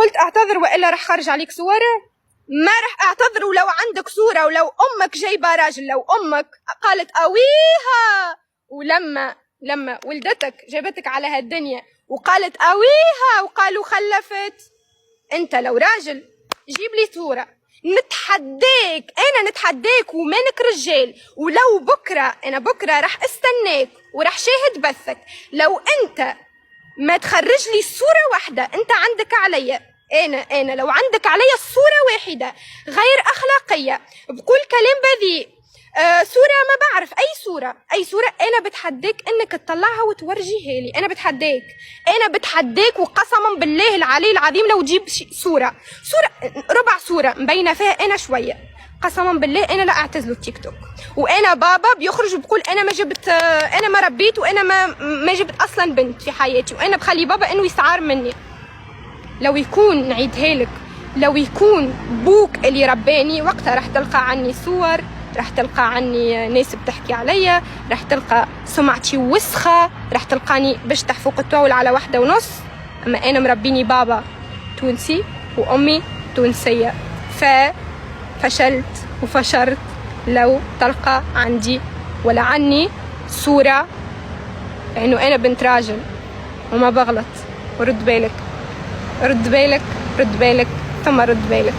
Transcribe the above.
قلت اعتذر والا راح خرج عليك صور. ما راح اعتذر ولو عندك صورة، ولو امك جايبة راجل، لو امك قالت اويها، لما ولدتك جابتك على هالدنيا وقالت اويها وقالوا خلفت، انت لو راجل جيب لي صورة نتحداك، انا نتحداك ومنك رجال، ولو بكرة راح استناك وراح شاهد بثك، لو انت ما تخرج لي صورة واحدة انت عندك عليا، انا لو عندك عليا صورة واحدة غير اخلاقية بقول كلام بذيء، صورة ما بعرف اي صورة انا بتحداك انك تطلعها وتورجيها لي، انا بتحداك وقسما بالله العلي العظيم لو تجيب صورة ربع صورة مبينة فيها انا شوية، قسما بالله انا لا اعتزل التيك توك، وانا بابا بيخرج بقول انا ما جبت، انا ما ربيت، وانا ما جبت اصلا بنت في حياتي، وانا بخلي بابا انه يستعار مني. لو يكون نعيدها لك، لو يكون بوك اللي رباني وقتها راح تلقى عني صور، راح تلقى عني ناس بتحكي عليا، راح تلقى سمعتي وسخة، راح تلقاني بشتح فوق الطاولة على 1:30. اما انا مربيني بابا تونسي وامي تونسية، فشلت وفشرت لو تلقى عندي ولا عني صورة انه انا بنت راجل وما بغلط. ورد بالك ثم رد بالك.